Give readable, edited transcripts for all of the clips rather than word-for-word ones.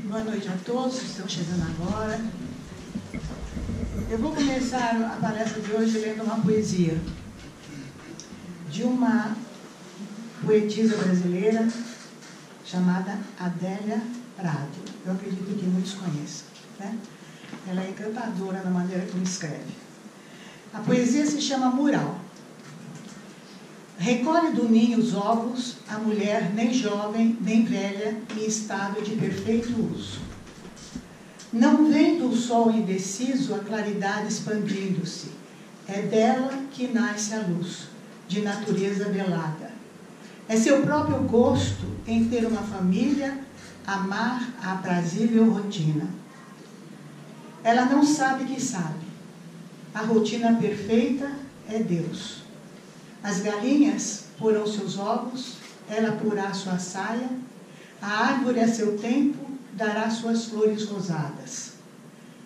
Boa noite a todos que estão chegando agora. Eu vou começar a palestra de hoje lendo uma poesia de uma poetisa brasileira chamada Adélia Prado. Eu acredito que muitos conheçam, né? Ela é encantadora na maneira como escreve. A poesia se chama Mural. Recolhe do ninho os ovos a mulher nem jovem, nem velha, em estado de perfeito uso. Não vem do sol indeciso a claridade expandindo-se. É dela que nasce a luz, de natureza velada. É seu próprio gosto em ter uma família, amar a aprazível rotina. Ela não sabe que sabe. A rotina perfeita é Deus. As galinhas porão seus ovos, ela porá sua saia, a árvore a seu tempo dará suas flores rosadas.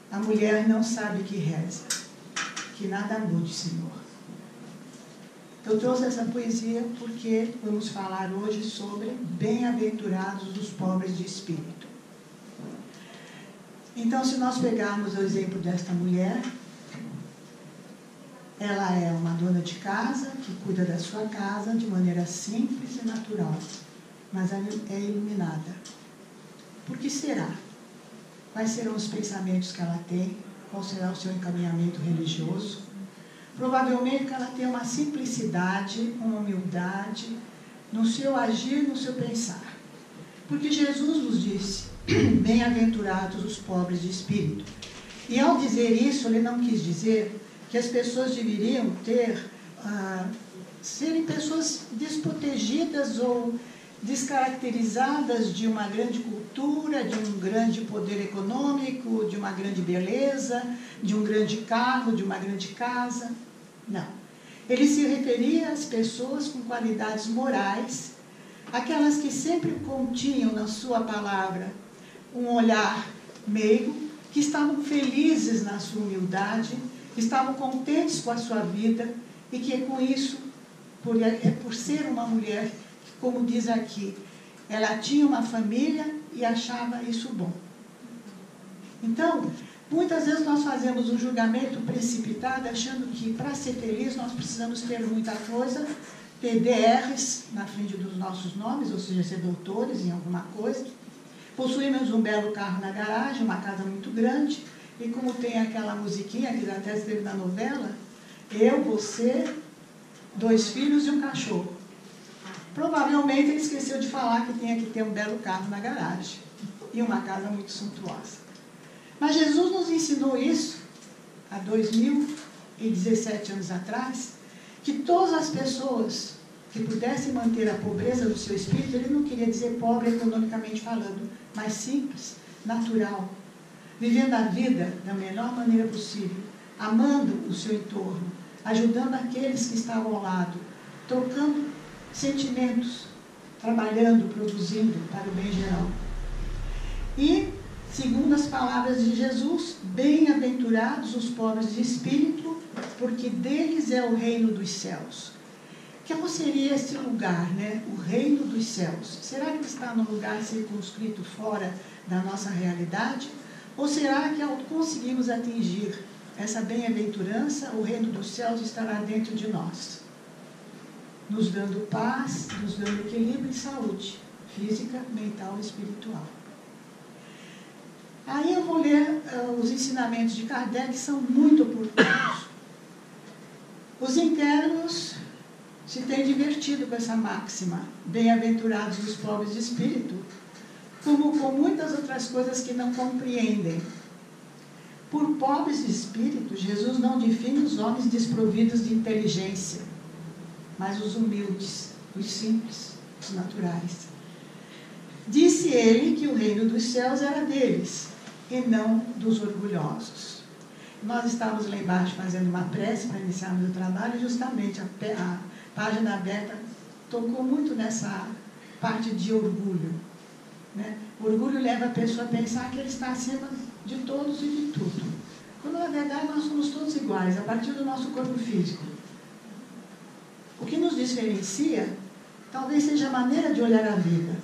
A mulher não sabe que reza, que nada mude, Senhor. Eu trouxe essa poesia porque vamos falar hoje sobre bem-aventurados os pobres de espírito. Então, se nós pegarmos o exemplo desta mulher, ela é uma dona de casa que cuida da sua casa de maneira simples e natural, mas é iluminada. Por que será? Quais serão os pensamentos que ela tem? Qual será o seu encaminhamento religioso? Provavelmente que ela tem uma simplicidade, uma humildade no seu agir, no seu pensar. Porque Jesus nos disse, bem-aventurados os pobres de espírito. E ao dizer isso, ele não quis dizer que as pessoas deveriam serem pessoas desprotegidas ou descaracterizadas de uma grande cultura, de um grande poder econômico, de uma grande beleza, de um grande carro, de uma grande casa. Não. Ele se referia às pessoas com qualidades morais, aquelas que sempre continham na sua palavra um olhar meigo, que estavam felizes na sua humildade, estavam contentes com a sua vida e que com isso, por ser uma mulher, como diz aqui, ela tinha uma família e achava isso bom. Então, muitas vezes nós fazemos um julgamento precipitado, achando que para ser feliz nós precisamos ter muita coisa, ter DRs na frente dos nossos nomes, ou seja, ser doutores em alguma coisa, possuímos um belo carro na garagem, uma casa muito grande, e como tem aquela musiquinha que até esteve na novela, eu, você, 2 filhos e um cachorro. Provavelmente ele esqueceu de falar que tinha que ter um belo carro na garagem e uma casa muito suntuosa. Mas Jesus nos ensinou isso há 2017 anos atrás, que todas as pessoas que pudessem manter a pobreza do seu espírito, ele não queria dizer pobre economicamente falando, mas simples, natural, vivendo a vida da melhor maneira possível, amando o seu entorno, ajudando aqueles que estavam ao lado, trocando sentimentos, trabalhando, produzindo para o bem geral. E, segundo as palavras de Jesus, bem-aventurados os pobres de espírito, porque deles é o reino dos céus. Qual seria esse lugar, né? O reino dos céus? Será que está num lugar circunscrito fora da nossa realidade? Ou será que ao conseguirmos atingir essa bem-aventurança, o reino dos céus estará dentro de nós, nos dando paz, nos dando equilíbrio e saúde física, mental e espiritual? Aí eu vou ler os ensinamentos de Kardec, que são muito oportunos. Os internos se têm divertido com essa máxima, bem-aventurados os pobres de espírito, como com muitas outras coisas que não compreendem. Por pobres de espírito, Jesus não define os homens desprovidos de inteligência, mas os humildes, os simples, os naturais. Disse ele que o reino dos céus era deles, e não dos orgulhosos. Nós estávamos lá embaixo fazendo uma prece para iniciarmos o trabalho, e justamente a página aberta tocou muito nessa parte de orgulho, né? O orgulho leva a pessoa a pensar que ele está acima de todos e de tudo, quando na verdade nós somos todos iguais, a partir do nosso corpo físico. O que nos diferencia talvez seja a maneira de olhar a vida,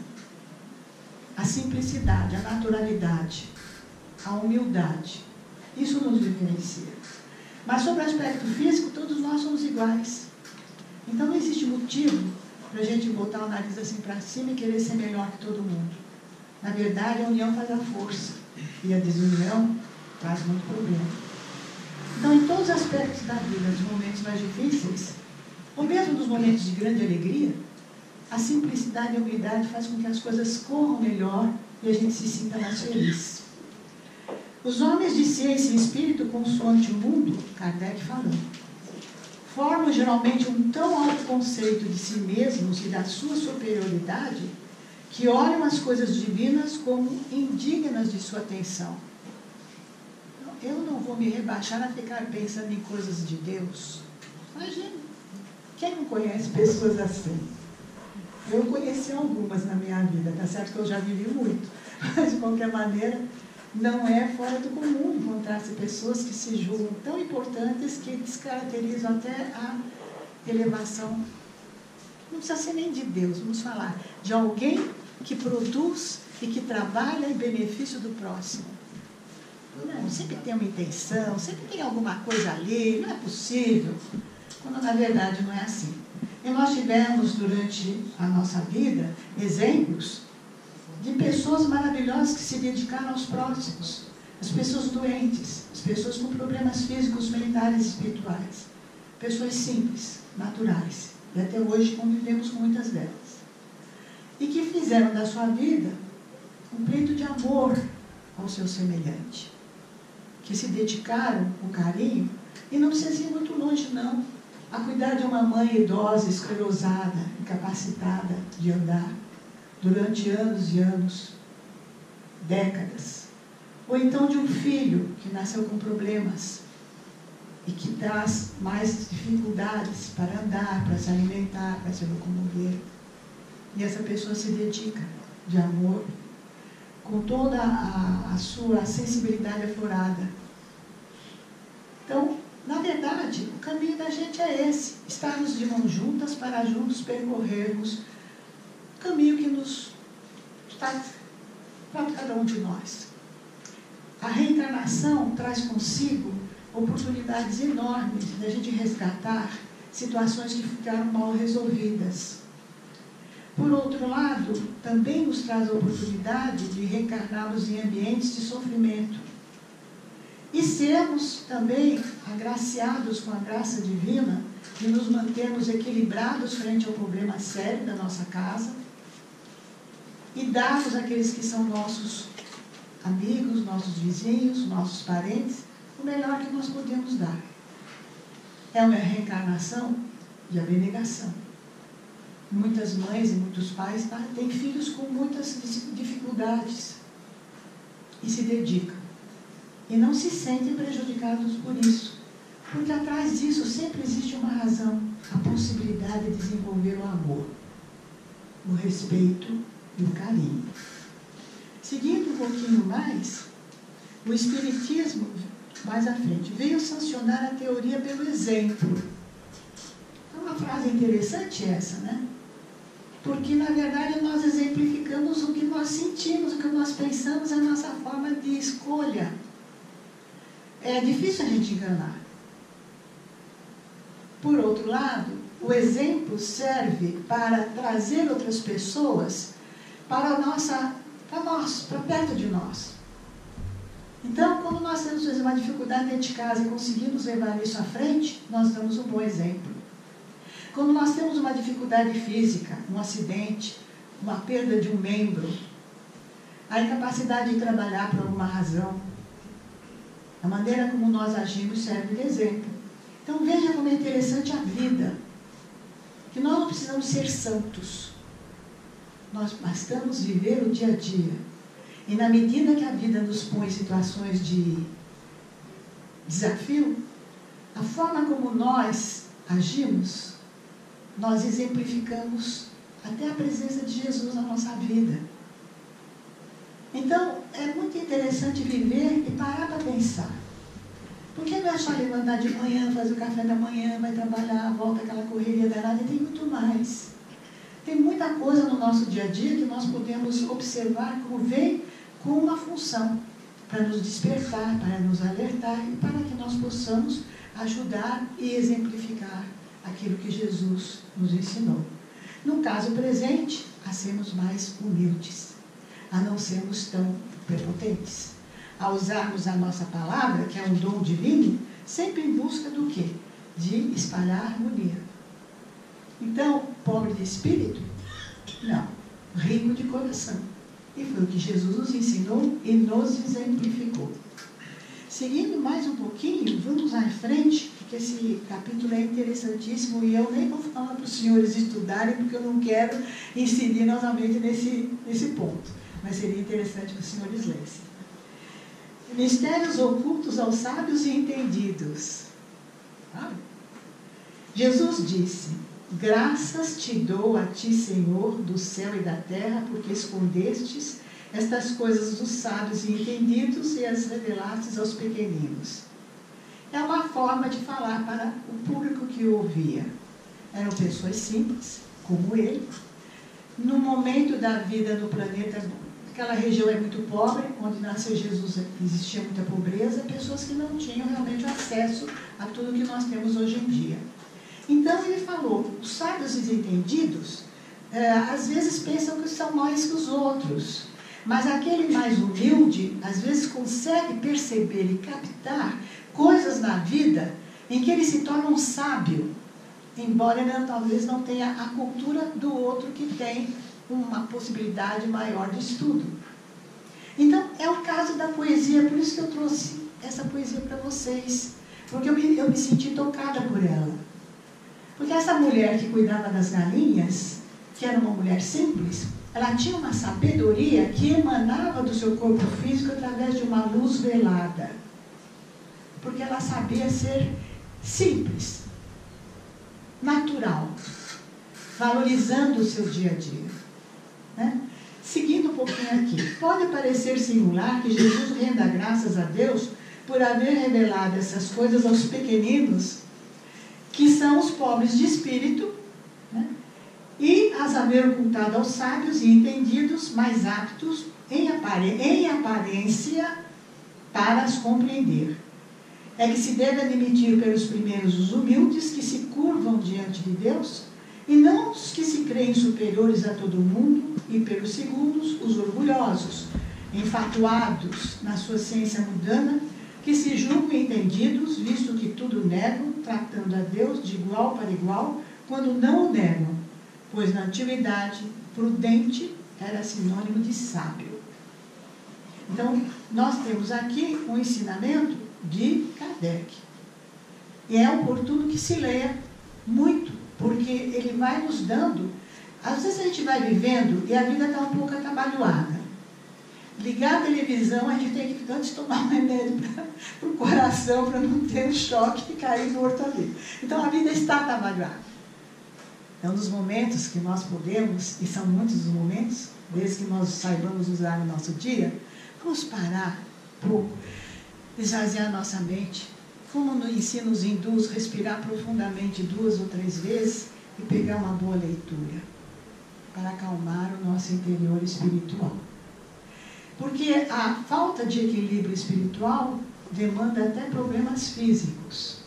a simplicidade, a naturalidade, a humildade. Isso nos diferencia. Mas sobre o aspecto físico, todos nós somos iguais. Então não existe motivo para a gente botar o nariz assim para cima e querer ser melhor que todo mundo. Na verdade, a união faz a força. E a desunião traz muito problema. Então, em todos os aspectos da vida, nos momentos mais difíceis, ou mesmo nos momentos de grande alegria, a simplicidade e a humildade faz com que as coisas corram melhor e a gente se sinta mais feliz. Os homens de ciência e espírito, consoante o mundo, Kardec falou, formam geralmente um tão alto conceito de si mesmos e da sua superioridade que olham as coisas divinas como indignas de sua atenção. Eu não vou me rebaixar a ficar pensando em coisas de Deus. Imagina, quem não conhece pessoas assim? Eu conheci algumas na minha vida, tá certo que eu já vivi muito, mas de qualquer maneira, não é fora do comum encontrar-se pessoas que se julgam tão importantes que descaracterizam até a elevação. Não precisa ser nem de Deus, vamos falar de alguém que produz e que trabalha em benefício do próximo. Não, sempre tem uma intenção, sempre tem alguma coisa ali, não é possível, quando na verdade não é assim. E nós tivemos durante a nossa vida exemplos de pessoas maravilhosas que se dedicaram aos próximos, as pessoas doentes, as pessoas com problemas físicos, mentais e espirituais, pessoas simples, naturais, e até hoje convivemos com muitas delas, e que fizeram da sua vida um pleito de amor ao seu semelhante, que se dedicaram com carinho, e não precisa ir muito longe não, a cuidar de uma mãe idosa, esclerosada, incapacitada de andar, durante anos e anos, décadas. Ou então de um filho que nasceu com problemas e que traz mais dificuldades para andar, para se alimentar, para se locomover. E essa pessoa se dedica de amor, com toda a sua sensibilidade aflorada. Então, na verdade, o caminho da gente é esse, estarmos de mãos juntas para juntos percorrermos caminho que nos está para cada um de nós. A reencarnação traz consigo oportunidades enormes de a gente resgatar situações que ficaram mal resolvidas. Por outro lado, também nos traz a oportunidade de reencarnarmos em ambientes de sofrimento e sermos também agraciados com a graça divina de nos mantermos equilibrados frente ao problema sério da nossa casa e darmos àqueles que são nossos amigos, nossos vizinhos, nossos parentes, o melhor que nós podemos dar. É uma reencarnação de abnegação. Muitas mães e muitos pais têm filhos com muitas dificuldades e se dedicam. E não se sentem prejudicados por isso. Porque atrás disso sempre existe uma razão, a possibilidade de desenvolver o amor, o respeito e o carinho. Seguindo um pouquinho mais, o Espiritismo, mais à frente, veio sancionar a teoria pelo exemplo. É uma frase interessante essa, né? Porque, na verdade, nós exemplificamos o que nós sentimos, o que nós pensamos, a nossa forma de escolha. É difícil a gente enganar. Por outro lado, o exemplo serve para trazer outras pessoas para perto de nós. Então, quando nós temos uma dificuldade dentro de casa e conseguimos levar isso à frente, nós damos um bom exemplo. Quando nós temos uma dificuldade física, um acidente, uma perda de um membro, a incapacidade de trabalhar por alguma razão, a maneira como nós agimos serve de exemplo. Então veja como é interessante a vida, que nós não precisamos ser santos, nós bastamos viver o dia a dia. E na medida que a vida nos põe em situações de desafio, a forma como nós agimos, nós exemplificamos até a presença de Jesus na nossa vida. Então, é muito interessante viver e parar para pensar. Porque não é só levantar de manhã, fazer o café da manhã, vai trabalhar, volta aquela correria danada, e tem muito mais. Tem muita coisa no nosso dia a dia que nós podemos observar como vem com uma função, para nos despertar, para nos alertar e para que nós possamos ajudar e exemplificar aquilo que Jesus nos ensinou. No caso presente, a sermos mais humildes, a não sermos tão prepotentes, a usarmos a nossa palavra, que é um dom divino, sempre em busca do quê? De espalhar harmonia. Então, pobre de espírito? Não, rico de coração. E foi o que Jesus nos ensinou e nos exemplificou. Seguindo mais um pouquinho, vamos à frente, porque esse capítulo é interessantíssimo e eu nem vou falar para os senhores estudarem, porque eu não quero incidir novamente nesse ponto. Mas seria interessante que os senhores lessem. Mistérios ocultos aos sábios e entendidos. Jesus disse: graças te dou a ti, Senhor, do céu e da terra, porque escondestes estas coisas dos sábios e entendidos e as revelastes aos pequeninos. É uma forma de falar para o público que o ouvia. Eram pessoas simples, como ele. No momento da vida no planeta, aquela região é muito pobre, onde nasceu Jesus existia muita pobreza, pessoas que não tinham realmente acesso a tudo que nós temos hoje em dia. Então ele falou, os sábios e entendidos, às vezes pensam que são mais que os outros, mas aquele mais humilde, às vezes consegue perceber e captar coisas na vida em que ele se torna um sábio, embora ele talvez não tenha a cultura do outro que tem uma possibilidade maior de estudo. Então, é o caso da poesia, por isso que eu trouxe essa poesia para vocês, porque eu me senti tocada por ela. Porque essa mulher que cuidava das galinhas, que era uma mulher simples, ela tinha uma sabedoria que emanava do seu corpo físico através de uma luz velada. Porque ela sabia ser simples, natural, valorizando o seu dia a dia. Né? Seguindo um pouquinho aqui, pode parecer singular que Jesus renda graças a Deus por haver revelado essas coisas aos pequeninos, que são os pobres de espírito, né? E as haver ocultado aos sábios e entendidos, mais aptos em aparência para as compreender. É que se deve admitir pelos primeiros os humildes que se curvam diante de Deus, e não os que se creem superiores a todo mundo, e pelos segundos os orgulhosos, enfatuados na sua ciência mundana, que se julgam entendidos, visto que tudo negam, tratando a Deus de igual para igual, quando não o negam, pois na antiguidade, prudente era sinônimo de sábio. Então, nós temos aqui um ensinamento de Kardec. E é oportuno que se leia muito, porque ele vai nos dando... Às vezes a gente vai vivendo e a vida está um pouco atabalhoada. Ligar a televisão, a gente tem que antes tomar um remédio para o coração, para não ter um choque e cair morto ali. Então a vida está atabalhoada. Então, nos momentos que nós podemos, e são muitos os momentos, desde que nós saibamos usar no nosso dia, vamos parar um pouco, esvaziar nossa mente, como no ensino os hindus, respirar profundamente 2 ou 3 vezes e pegar uma boa leitura, para acalmar o nosso interior espiritual. Porque a falta de equilíbrio espiritual demanda até problemas físicos.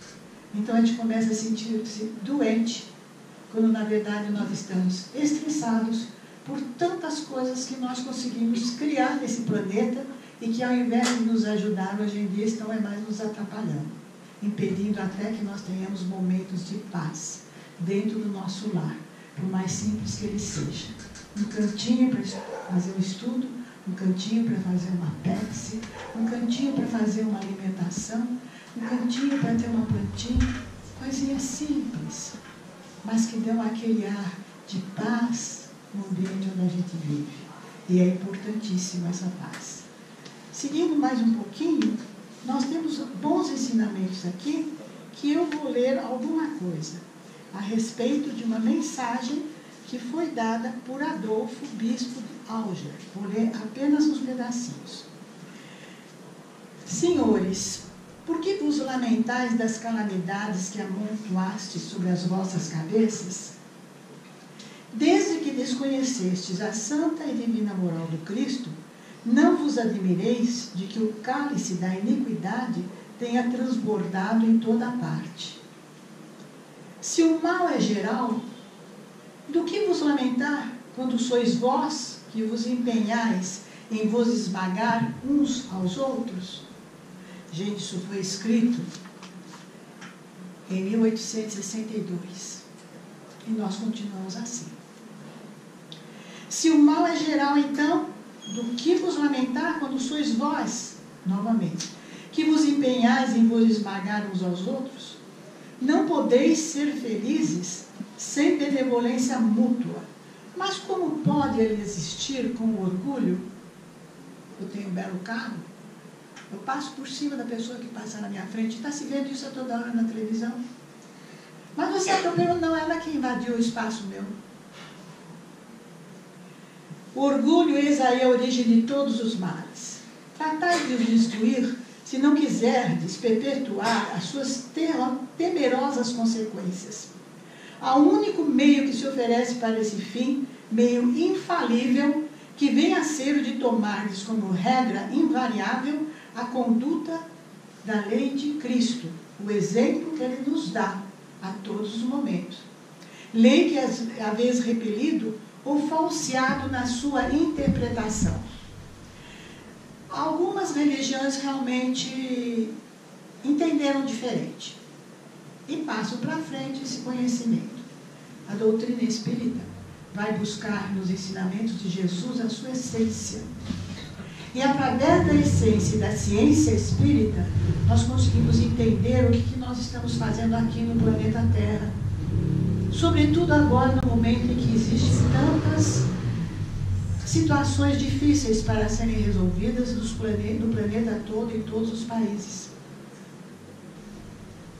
Então a gente começa a sentir-se doente, quando na verdade nós estamos estressados por tantas coisas que nós conseguimos criar nesse planeta e que ao invés de nos ajudar hoje em dia estão mais nos atrapalhando, impedindo até que nós tenhamos momentos de paz dentro do nosso lar, por mais simples que ele seja. Um cantinho para fazer um estudo, um cantinho para fazer uma Pepsi, um cantinho para fazer uma alimentação, um cantinho para ter uma plantinha, coisinhas simples, mas que dão aquele ar de paz no ambiente onde a gente vive. E é importantíssima essa paz. Seguindo mais um pouquinho, nós temos bons ensinamentos aqui, que eu vou ler alguma coisa a respeito de uma mensagem que foi dada por Adolfo, bispo de Alger. Vou ler apenas uns pedacinhos. Senhores, por que vos lamentais das calamidades que amontoaste sobre as vossas cabeças? Desde que desconhecestes a santa e divina moral do Cristo, não vos admireis de que o cálice da iniquidade tenha transbordado em toda a parte. Se o mal é geral, do que vos lamentar, quando sois vós que vos empenhais em vos esmagar uns aos outros? Gente, isso foi escrito em 1862. E nós continuamos assim. Se o mal é geral, então, do que vos lamentar quando sois vós, novamente, que vos empenhais em vos esmagar uns aos outros? Não podeis ser felizes sem benevolência mútua. Mas como pode ele existir com orgulho? Eu tenho um belo carro, eu passo por cima da pessoa que passa na minha frente. Está se vendo isso a toda hora na televisão? Mas você atropelou, não, ela que invadiu o espaço meu. O orgulho, eis aí a origem de todos os males. Tratai de os destruir, se não quiserdes perpetuar as suas temerosas consequências. Há um único meio que se oferece para esse fim, meio infalível, que vem a ser o de tomardes como regra invariável a conduta da lei de Cristo, o exemplo que ele nos dá a todos os momentos. Lei que às vezes repelido ou falseado na sua interpretação. Algumas religiões realmente entenderam diferente e passam para frente esse conhecimento. A doutrina espírita vai buscar nos ensinamentos de Jesus a sua essência. E através da essência e da ciência espírita, nós conseguimos entender o que nós estamos fazendo aqui no planeta Terra. Sobretudo agora, no momento em que existem tantas situações difíceis para serem resolvidas no planeta todo e em todos os países.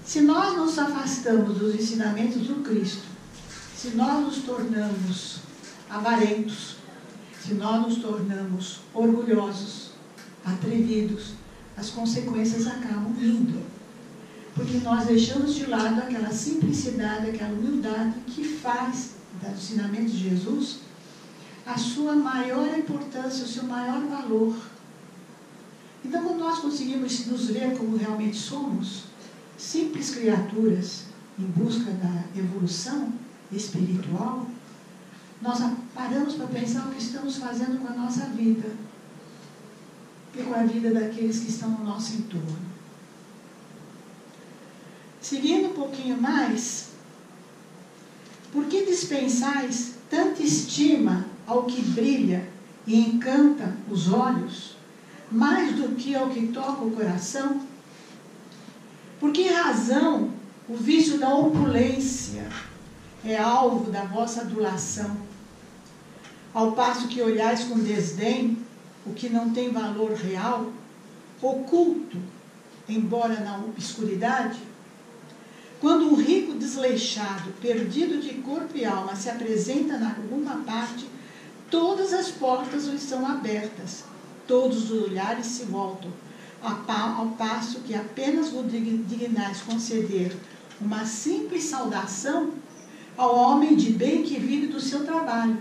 Se nós nos afastamos dos ensinamentos do Cristo, se nós nos tornamos avarentos, se nós nos tornamos orgulhosos, atrevidos, as consequências acabam vindo. Porque nós deixamos de lado aquela simplicidade, aquela humildade que faz dos ensinamentos de Jesus a sua maior importância, o seu maior valor. Então, quando nós conseguimos nos ver como realmente somos, simples criaturas em busca da evolução espiritual, nós paramos para pensar o que estamos fazendo com a nossa vida e com a vida daqueles que estão no nosso entorno. Seguindo um pouquinho mais, por que dispensais tanta estima ao que brilha e encanta os olhos, mais do que ao que toca o coração? Por que razão o vício da opulência é alvo da vossa adulação, ao passo que olhais com desdém o que não tem valor real, oculto, embora na obscuridade? Quando um rico desleixado, perdido de corpo e alma, se apresenta em alguma parte, todas as portas lhe são abertas, todos os olhares se voltam, ao passo que apenas vos dignais conceder uma simples saudação ao homem de bem que vive do seu trabalho.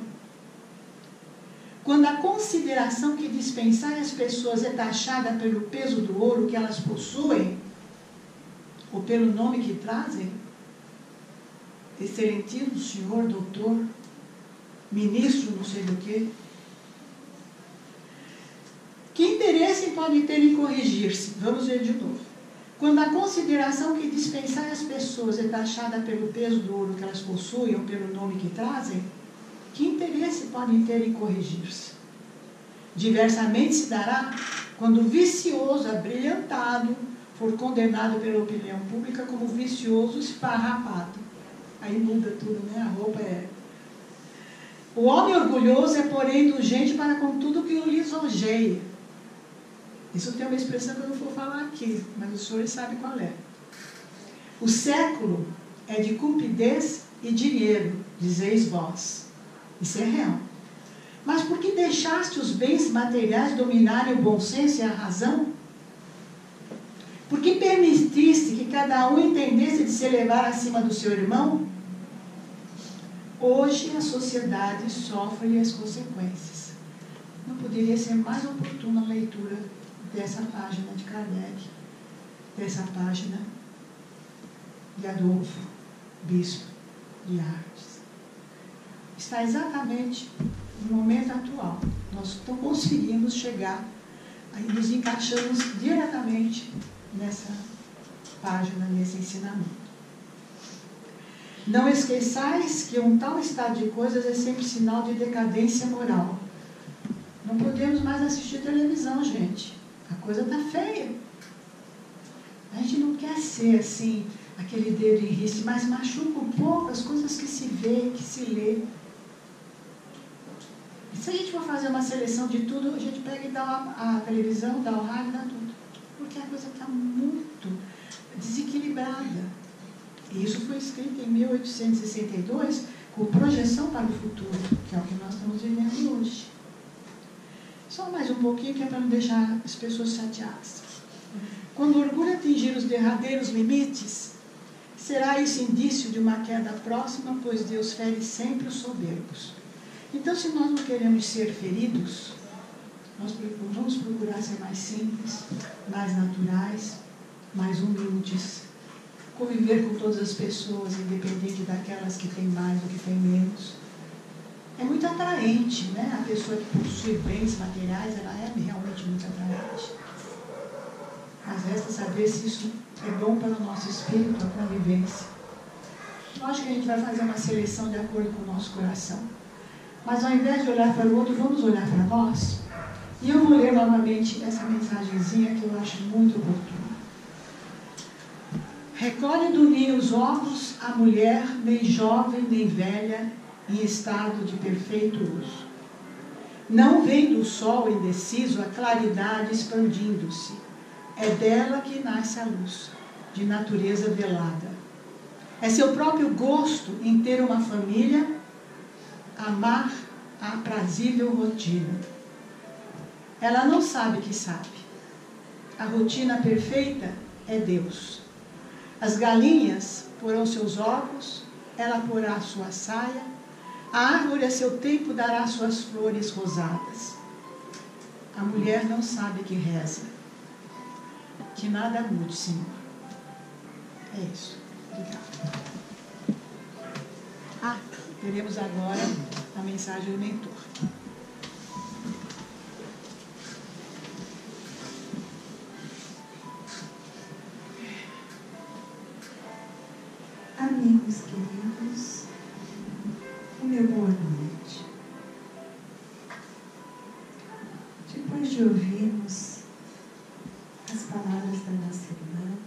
Quando a consideração que dispensai às pessoas é taxada pelo peso do ouro que elas possuem, ou pelo nome que trazem, excelentíssimo senhor, doutor, ministro, não sei do quê, que interesse pode ter em corrigir-se? Vamos ver de novo. Quando a consideração que dispensai às pessoas é taxada pelo peso do ouro que elas possuem ou pelo nome que trazem, que interesse podem ter em corrigir-se? Diversamente se dará quando o vicioso abrilhantado for condenado pela opinião pública como vicioso esfarrapado. Aí muda tudo, né? A roupa é... O homem orgulhoso é, porém, indulgente para com tudo que o lisonjeia. Isso tem uma expressão que eu não vou falar aqui, mas os senhores sabem qual é. O século é de cupidez e dinheiro, dizeis vós. Isso é real. Mas por que deixaste os bens materiais dominarem o bom senso e a razão? Por que permitiste que cada um entendesse de se elevar acima do seu irmão? Hoje a sociedade sofre as consequências. Não poderia ser mais oportuna a leitura dessa página de Kardec, dessa página de Adolfo, bispo de Arles. Está exatamente no momento atual. Nós não conseguimos chegar, aí nos encaixamos diretamente nessa página, nesse ensinamento. Não esqueçais que um tal estado de coisas é sempre sinal de decadência moral. Não podemos mais assistir televisão, gente. A coisa está feia. A gente não quer ser assim, aquele dedo em riste, mas machuca um pouco as coisas que se vê, que se lê. E se a gente for fazer uma seleção de tudo, a gente pega e dá a televisão, dá o rádio, dá tudo. Porque a coisa está muito desequilibrada. E isso foi escrito em 1862, com projeção para o futuro, que é o que nós estamos vivendo hoje. Só mais um pouquinho, que é para não deixar as pessoas chateadas. Quando o orgulho atingir os derradeiros limites, será isso indício de uma queda próxima, pois Deus fere sempre os soberbos. Então, se nós não queremos ser feridos, nós vamos procurar ser mais simples, mais naturais, mais humildes, conviver com todas as pessoas, independente daquelas que têm mais ou que têm menos. É muito atraente, né? A pessoa que possui bens materiais, ela é realmente muito atraente. Mas resta saber se isso é bom para o nosso espírito, a convivência. Lógico que a gente vai fazer uma seleção de acordo com o nosso coração. Mas ao invés de olhar para o outro, vamos olhar para nós. E eu vou ler novamente essa mensagenzinha que eu acho muito oportuna. Recolhe do ninho os ovos a mulher, nem jovem nem velha, em estado de perfeito uso. Não vem do sol indeciso a claridade expandindo-se. É dela que nasce a luz, de natureza velada. É seu próprio gosto em ter uma família, amar a aprazível rotina. Ela não sabe que sabe. A rotina perfeita é Deus. As galinhas porão seus ovos, ela porá a sua saia, a árvore a seu tempo dará suas flores rosadas. A mulher não sabe que reza. Que nada mude, Senhor. É isso. Obrigada. Teremos agora a mensagem do mentor. Amigos queridos, o meu boa noite. Depois de ouvirmos as palavras da nossa irmã,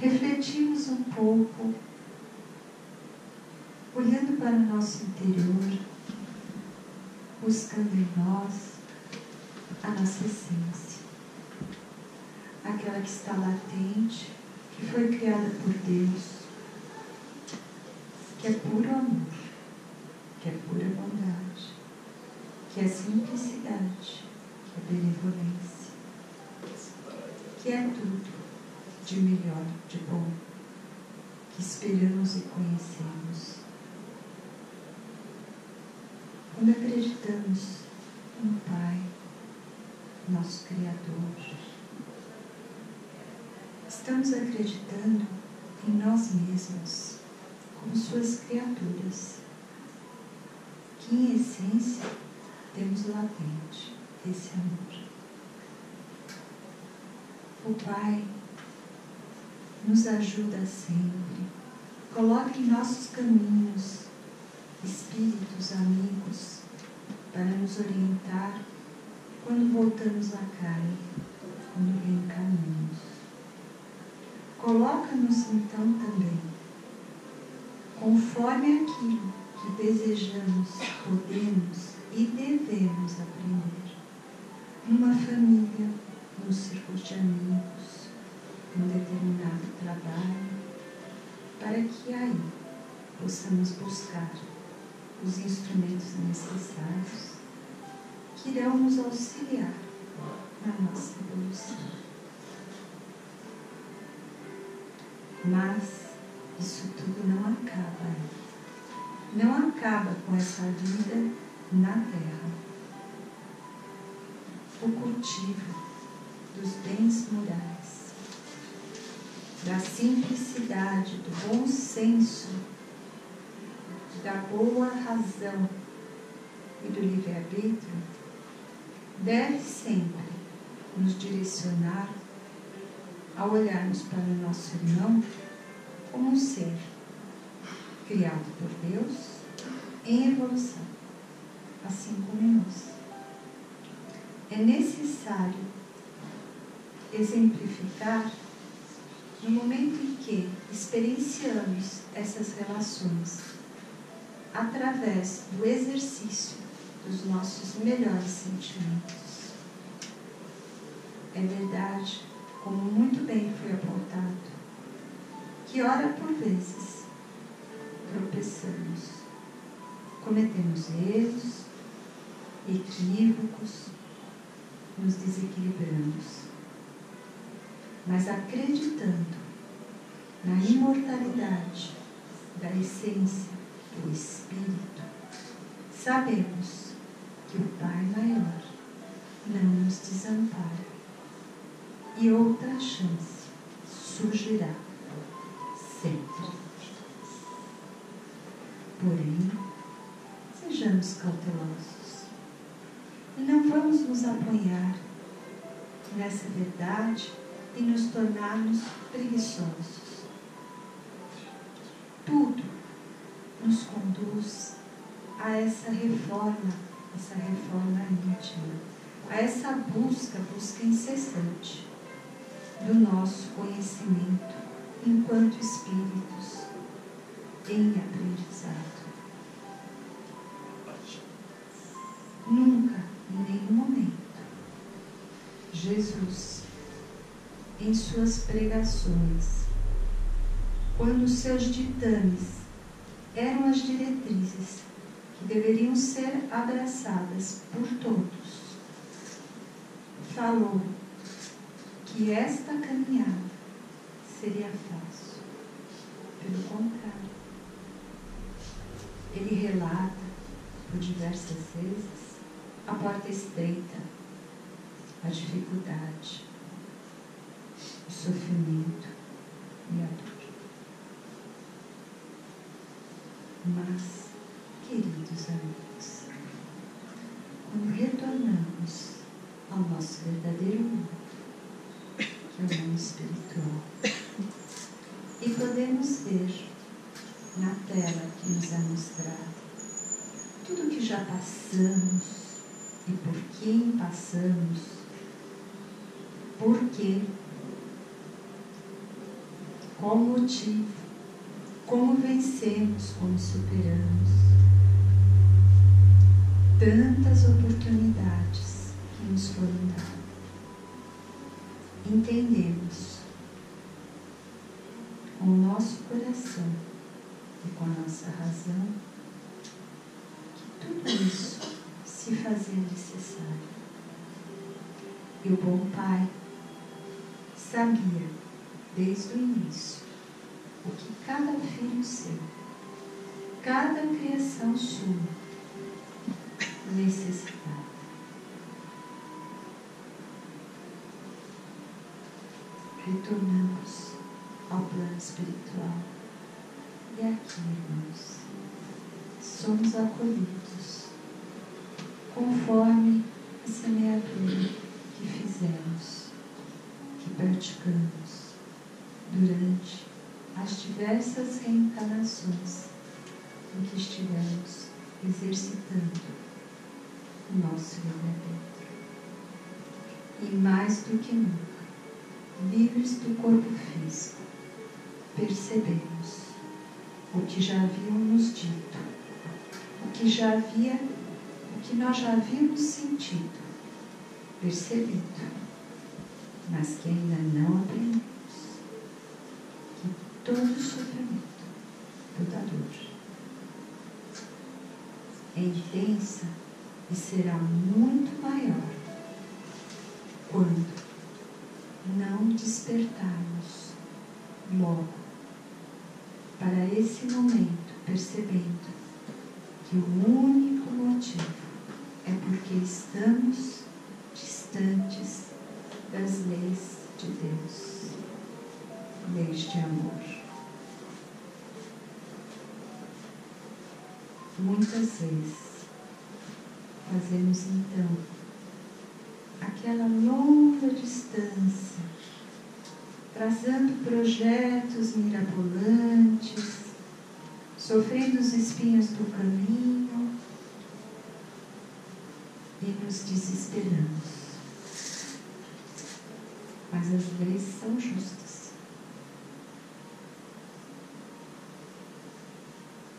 refletimos um pouco, olhando para o nosso interior, buscando em nós a nossa essência, aquela que está latente, que foi criada por Deus, que é puro amor, que é pura bondade, que é simplicidade, que é benevolência, que é tudo de melhor, de bom, que esperamos e conhecemos. Quando acreditamos no Pai, nosso Criador, estamos acreditando em nós mesmos, como suas criaturas, que em essência temos latente esse amor. O Pai nos ajuda sempre, coloca em nossos caminhos espíritos amigos para nos orientar quando voltamos à carne, quando reencarnamos. Coloca-nos então também, conforme aquilo que desejamos, podemos e devemos aprender, numa família, num círculo de amigos, num determinado trabalho, para que aí possamos buscar os instrumentos necessários que irão nos auxiliar na nossa evolução. Mas isso tudo não acaba aí. não acaba com essa vida na terra. O cultivo dos bens morais, da simplicidade, do bom senso, da boa razão e do livre-arbítrio deve sempre nos direcionar a olharmos para o nosso irmão como um ser criado por Deus em evolução, assim como nós. É necessário exemplificar no momento em que experienciamos essas relações através do exercício dos nossos melhores sentimentos. É verdade, como muito bem foi apontado, que ora por vezes tropeçamos, cometemos erros, equívocos, nos desequilibramos. Mas acreditando na imortalidade da essência do Espírito, sabemos que o Pai Maior não nos desampara e outra chance surgirá sempre. Porém, sejamos cautelosos e não vamos nos apoiar nessa verdade e nos tornarmos preguiçosos. Tudo nos conduz a essa reforma íntima, a essa busca incessante do nosso conhecimento enquanto espíritos em aprendizado. Nunca, em nenhum momento, Jesus, em suas pregações, quando seus ditames eram as diretrizes que deveriam ser abraçadas por todos, falou que esta caminhada seria fácil. Pelo contrário, ele relata por diversas vezes a porta estreita, a dificuldade, o sofrimento e a dor. Mas, queridos amigos, quando retornamos ao nosso verdadeiro mundo, que é o mundo espiritual, e podemos ver na tela que nos é mostrada tudo que já passamos e por quem passamos, por quê, qual motivo, como vencemos, como superamos. Tantas oportunidades que nos foram dadas. Entendemos com o nosso coração e com a nossa razão que tudo isso se fazia necessário. E o bom Pai sabia desde o início o que cada filho seu, cada criação sua necessitava. Retornamos ao plano espiritual e aqui, irmãos, somos acolhidos conforme a semeadura que fizemos, que praticamos durante as diversas reencarnações em que estivemos exercitando o nosso livre-arbítrio. E mais do que nunca, livres do corpo físico, percebemos o que já haviam nos dito, o que nós já havíamos sentido, percebido, mas que ainda não aprendemos, que todo sofrimento, toda dor é intensa e será muito maior quando não despertarmos logo para esse momento, percebendo que o único motivo é porque estamos distantes das leis de Deus, leis de amor. Muitas vezes fazemos então aquela longa distância, traçando projetos mirabolantes, sofrendo os espinhos do caminho e nos desesperamos. Mas as leis são justas.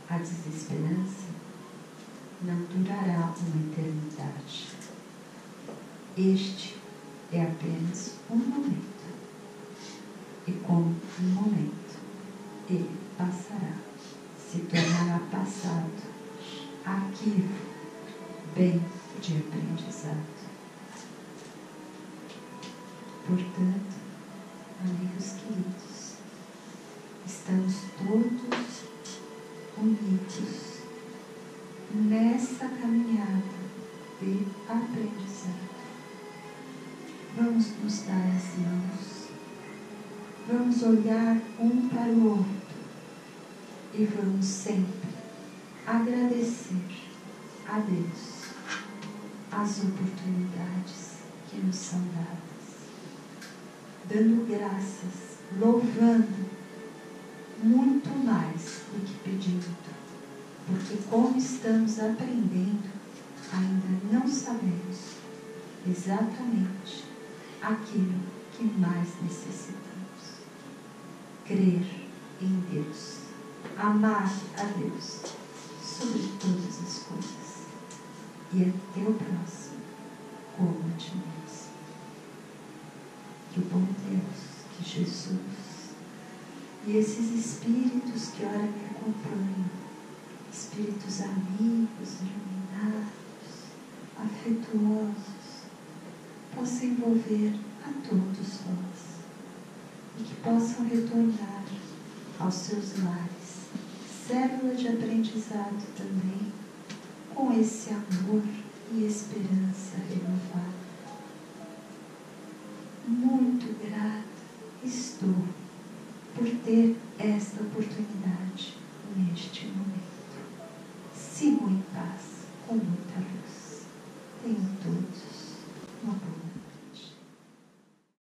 A desesperança não durará uma eternidade. Este é apenas um momento. E como um momento, ele passará, se tornará passado, arquivo, bem de aprendizado. Portanto, amigos queridos, estamos todos unidos nessa caminhada de aprendizado. Vamos nos dar as mãos, vamos olhar um para o outro e vamos sempre agradecer a Deus as oportunidades que nos são dadas, dando graças, louvando muito mais do que pedindo, porque como estamos aprendendo, ainda não sabemos exatamente aquilo que mais necessitamos. Crer em Deus, amar a Deus sobre todas as coisas e a teu próximo como a ti mesmo. Que o bom Deus, que Jesus e esses espíritos que ora me acompanham, espíritos amigos, iluminados, afetuosos, possam envolver a todos nós e que possam retornar aos seus lares, célula de aprendizado também, com esse amor e esperança renovada. Muito grata estou por ter esta oportunidade neste momento. Sigo em paz.